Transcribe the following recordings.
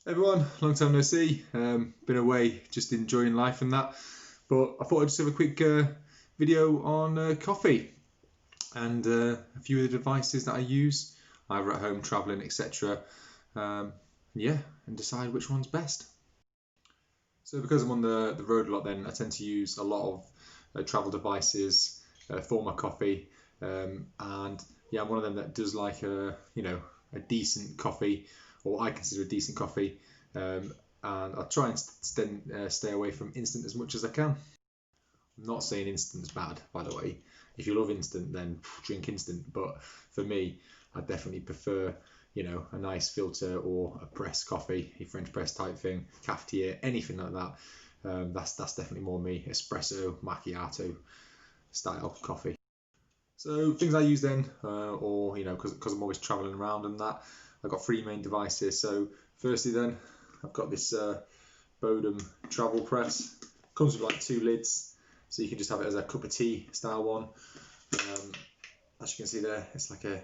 Everyone, long time no see. Been away, just enjoying life and that. But I thought I'd just have a quick video on coffee and a few of the devices that I use, either at home, traveling, etc. Yeah, and decide which one's best. So because I'm on the road a lot, then I tend to use a lot of travel devices for my coffee, and yeah, I'm one of them that does like a decent coffee, or what I consider a decent coffee, and I'll try and stay away from instant as much as I can. I'm not saying instant's bad, by the way. If you love instant, then drink instant. But for me, I definitely prefer, a nice filter or a press coffee, a French press type thing, cafetiere, anything like that. That's definitely more me. Espresso, macchiato style coffee. So things I use then, or because I'm always traveling around and that, I've got three main devices. So firstly, then I've got this Bodum travel press. Comes with like two lids, so you can just have it as a cup of tea style one. As you can see there, it's like a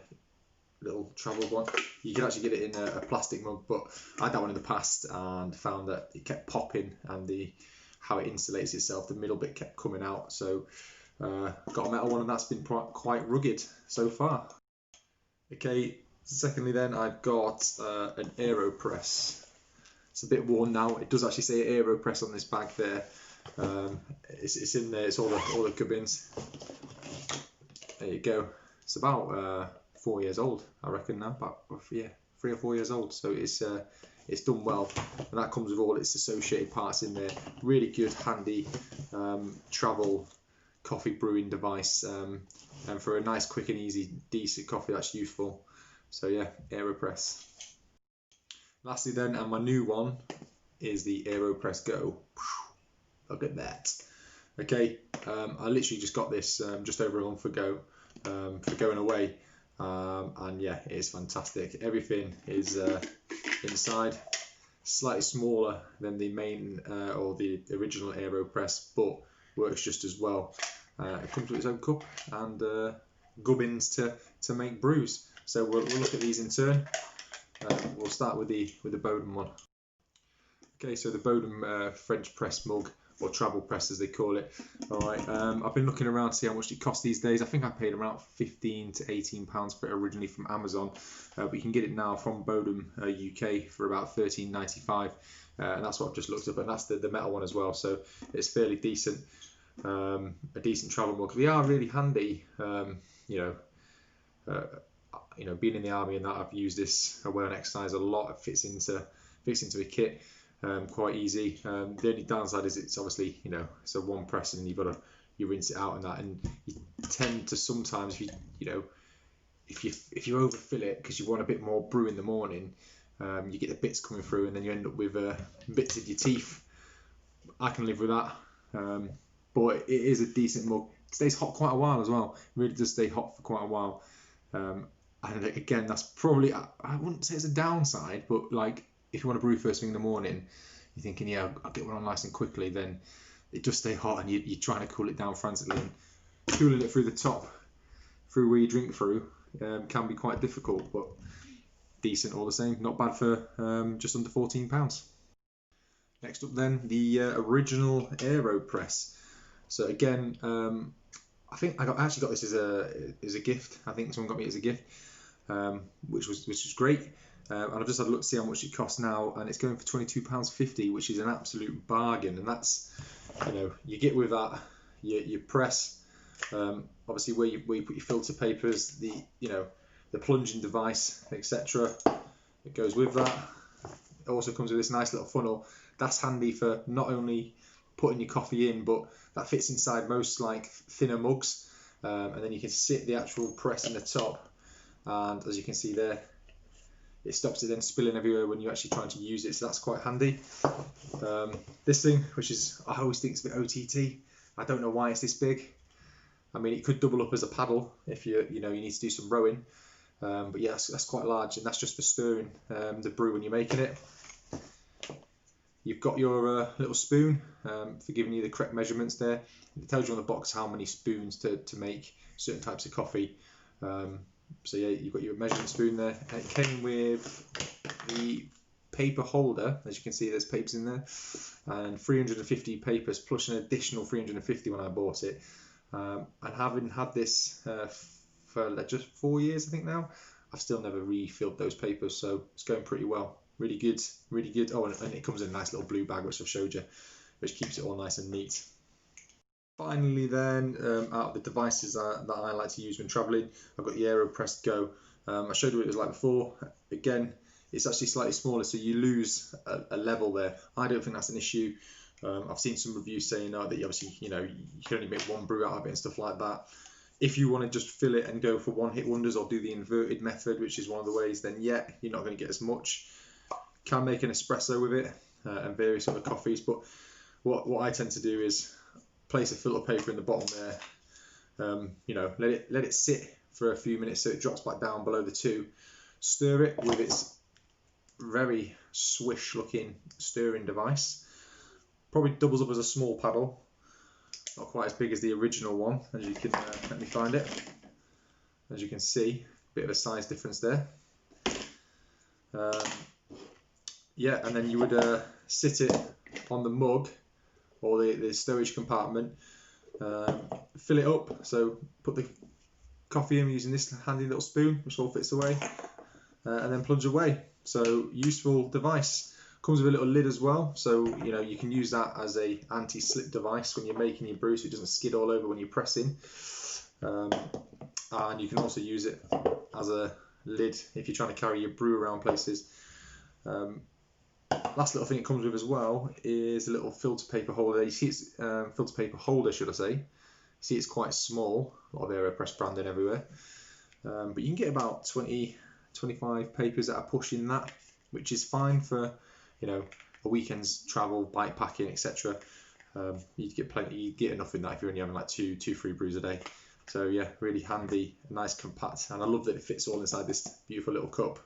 little travel one. You can actually get it in a plastic mug, but I had that one in the past and found that it kept popping, and how it insulates itself, the middle bit kept coming out. So I've got a metal one, and that's been quite rugged so far. Okay, secondly then I've got an AeroPress. It's a bit worn now. It does actually say AeroPress on this bag there. It's in there. It's all the gubbins. There you go. It's about 4 years old, I reckon now. About 3 or 4 years old. So it's done well, and that comes with all its associated parts in there. Really good, handy travel coffee brewing device, and for a nice, quick and easy, decent coffee that's useful. So yeah, AeroPress. Lastly then, and my new one is the AeroPress Go. Look at that. Okay, I literally just got this just over a month ago for going away, and yeah, it is fantastic. Everything is inside, slightly smaller than the main or the original AeroPress, but works just as well. It comes with its own cup and gubbins to make brews. So we'll look at these in turn. We'll start with the Bodum one. Okay, so the Bodum French press mug, or travel press as they call it. All right, I've been looking around to see how much it costs these days. I think I paid around £15 to £18 for it originally from Amazon, but you can get it now from Bodum UK for about £13.95, and that's what I've just looked up, and that's the metal one as well. So it's fairly decent, a decent travel mug. They are really handy. Being in the army and that, I've used this away on exercise a lot. It fits into a kit. Quite easy. The only downside is it's obviously it's a one press, and you rinse it out and that, and you tend to sometimes if you overfill it because you want a bit more brew in the morning, you get the bits coming through, and then you end up with bits of your teeth. I can live with that, but it is a decent mug. It stays hot quite a while as well. It really does stay hot for quite a while. And again, that's probably, I wouldn't say it's a downside, but like if you want to brew first thing in the morning, you're thinking, yeah, I'll get one on nice and quickly, then it does stay hot, and you're trying to cool it down frantically, and cooling it through the top, through where you drink through, can be quite difficult, but decent all the same. Not bad for just under £14. Next up then, the original AeroPress. So again, I think I actually got this as a gift. I think someone got me it as a gift, which was great. And I've just had a look to see how much it costs now, and it's going for £22.50, which is an absolute bargain. And that's, you get with that your press, obviously where you put your filter papers, the plunging device, etc. It goes with that. It also comes with this nice little funnel. That's handy for not only putting your coffee in, but that fits inside most like thinner mugs, and then you can sit the actual press in the top, and as you can see there, it stops it then spilling everywhere when you're actually trying to use it, so that's quite handy. This thing, which is, I always think it's a bit OTT. I don't know why it's this big. I mean, it could double up as a paddle if you need to do some rowing, but yeah, that's quite large, and that's just for stirring the brew when you're making it. You've got your little spoon for giving you the correct measurements there. It tells you on the box how many spoons to make certain types of coffee. So yeah, you've got your measuring spoon there. And it came with the paper holder. As you can see, there's papers in there, and 350 papers plus an additional 350 when I bought it. And having had this for just 4 years, I think now, I've still never refilled those papers, so it's going pretty well. Really good, really good. Oh, and it comes in a nice little blue bag, which I've showed you, which keeps it all nice and neat. Finally then, out of the devices that I like to use when travelling, I've got the AeroPress Go. I showed you what it was like before. Again, it's actually slightly smaller, so you lose a level there. I don't think that's an issue. I've seen some reviews saying that obviously, you can only make one brew out of it and stuff like that. If you want to just fill it and go for one-hit wonders or do the inverted method, which is one of the ways, then yeah, you're not going to get as much. Can make an espresso with it and various other coffees, but what I tend to do is place a filter paper in the bottom there. Let it sit for a few minutes so it drops back down below the 2. Stir it with its very swish looking stirring device. Probably doubles up as a small paddle, not quite as big as the original one, as you can let me find it. As you can see, a bit of a size difference there. Yeah, and then you would sit it on the mug or the storage compartment, fill it up, so put the coffee in using this handy little spoon which all fits away, and then plunge away. So useful device. Comes with a little lid as well, so you can use that as a anti-slip device when you're making your brew so it doesn't skid all over when you're pressing, and you can also use it as a lid if you're trying to carry your brew around places. Last little thing it comes with as well is a little filter paper holder. You see it's filter paper holder, should I say. You see it's quite small, a lot of AeroPress branding everywhere, but you can get about 20-25 papers at a push in that, which is fine for a weekend's travel, bike packing, etc. You'd get plenty, you'd get enough in that if you're only having like two, 3 brews a day. So yeah, really handy, nice, compact, and I love that it fits all inside this beautiful little cup.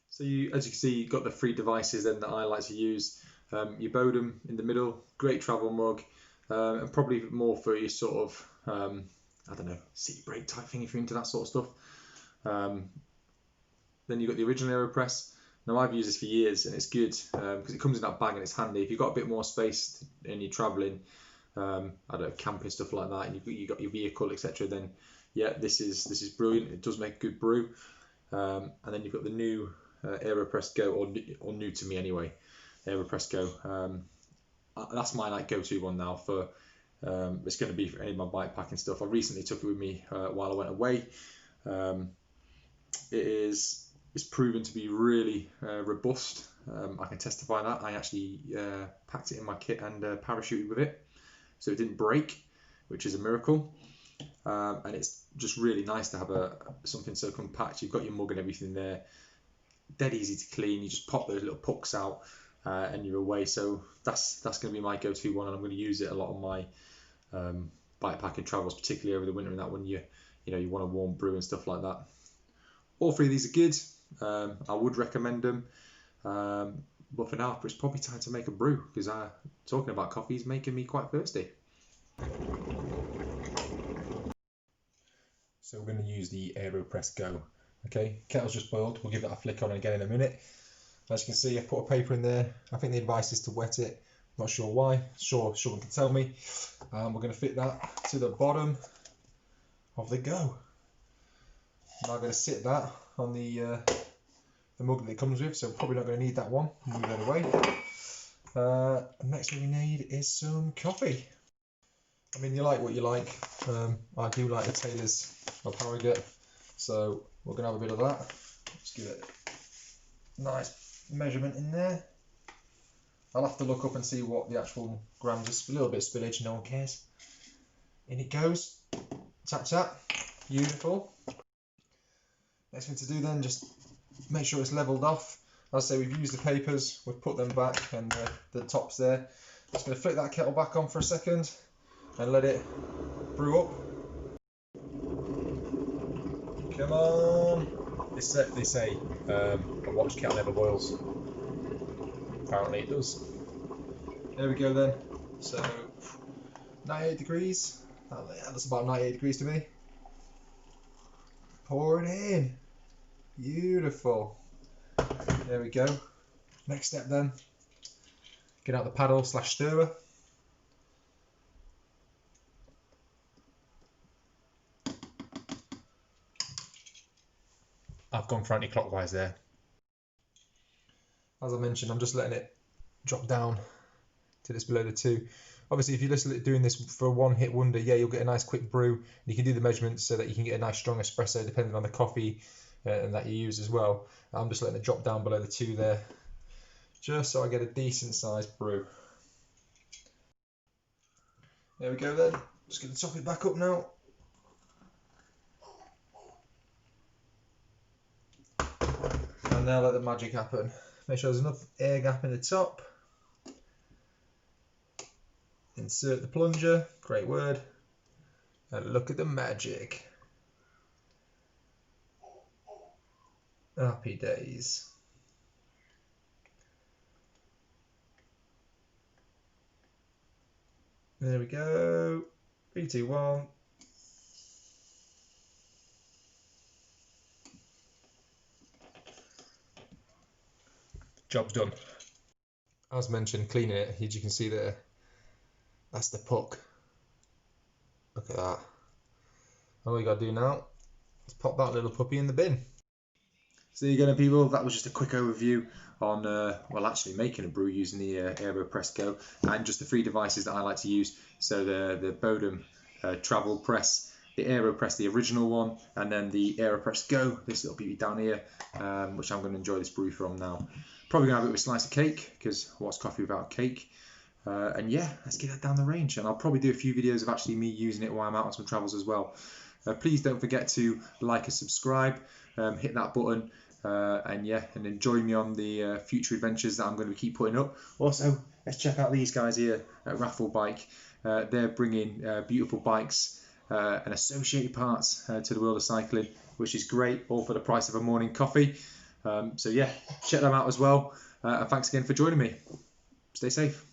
So as you can see, you've got the 3 devices then that I like to use. Your Bodum in the middle, great travel mug, and probably more for your sort of, I don't know, city break type thing if you're into that sort of stuff. Then you've got the original AeroPress. Now I've used this for years and it's good because it comes in that bag and it's handy. If you've got a bit more space and you're travelling, I don't know, camping, stuff like that, and you've got your vehicle, etc., then yeah, this is brilliant. It does make good brew. And then you've got the new AeroPress Go, or new to me anyway, AeroPress Go. That's my go-to one now for. It's going to be for any of my bike packing stuff. I recently took it with me while I went away. It's proven to be really robust. I can testify that. I actually packed it in my kit and parachuted with it, so it didn't break, which is a miracle. And it's just really nice to have something so compact. You've got your mug and everything there, dead easy to clean. You just pop those little pucks out and you're away. So that's going to be my go-to one, and I'm going to use it a lot on my bike packing travels, particularly over the winter and that, when you want a warm brew and stuff like that. All 3 of these are good. I would recommend them, but for now it's probably time to make a brew, because talking about coffee is making me quite thirsty. So we're going to use the AeroPress Go. Okay, kettle's just boiled. We'll give that a flick on again in a minute. As you can see, I've put a paper in there. I think the advice is to wet it. Not sure why. Sure, someone can tell me. We're going to fit that to the bottom of the Go. Now I'm going to sit that on the mug that it comes with, so I'm probably not going to need that one. Move that away. Next thing we need is some coffee. I mean, you like what you like. I do like the Taylor's of Harrogate, so we're going to have a bit of that. Let's give it a nice measurement in there. I'll have to look up and see what the actual grams is. A little bit of spillage, no one cares. In it goes. Tap tap. Beautiful. Next thing to do then, just make sure it's leveled off. As I say, we've used the papers, we've put them back, and the top's there. Just going to flick that kettle back on for a second and let it brew up. Come on. They say a watch kettle never boils. Apparently it does. There we go then. So 98 degrees. That's about 98 degrees to me. Pour it in. Beautiful. There we go. Next step then, get out the paddle / stirrer. I've gone for anti-clockwise there. As I mentioned, I'm just letting it drop down till it's below the 2. Obviously, if you're just doing this for a one-hit wonder, yeah, you'll get a nice quick brew. You can do the measurements so that you can get a nice strong espresso depending on the coffee and that you use as well. I'm just letting it drop down below the 2 there, just so I get a decent sized brew. There we go then. Just going to top it back up now. And now let the magic happen. Make sure there's enough air gap in the top. Insert the plunger, great word. And look at the magic. Happy days. There we go. 3, 2, 1. Job's done. As mentioned, cleaning it, as you can see there, that's the puck. Look at that. All you got to do now is pop that little puppy in the bin. So there you go, people. That was just a quick overview on, well, actually making a brew using the AeroPress Go and just the 3 devices that I like to use. So the Bodum travel press, the AeroPress, the original one, and then the AeroPress Go, this little beauty down here, which I'm going to enjoy this brew from now. Probably going to have it with a slice of cake, because what's coffee without cake? And yeah, let's get that down the range. And I'll probably do a few videos of actually me using it while I'm out on some travels as well. Please don't forget to like and subscribe, hit that button, and yeah, and enjoy me on the future adventures that I'm going to keep putting up. Also, let's check out these guys here at Raffle Bike. They're bringing beautiful bikes and associated parts to the world of cycling, which is great, all for the price of a morning coffee. So yeah, check them out as well. And thanks again for joining me. Stay safe.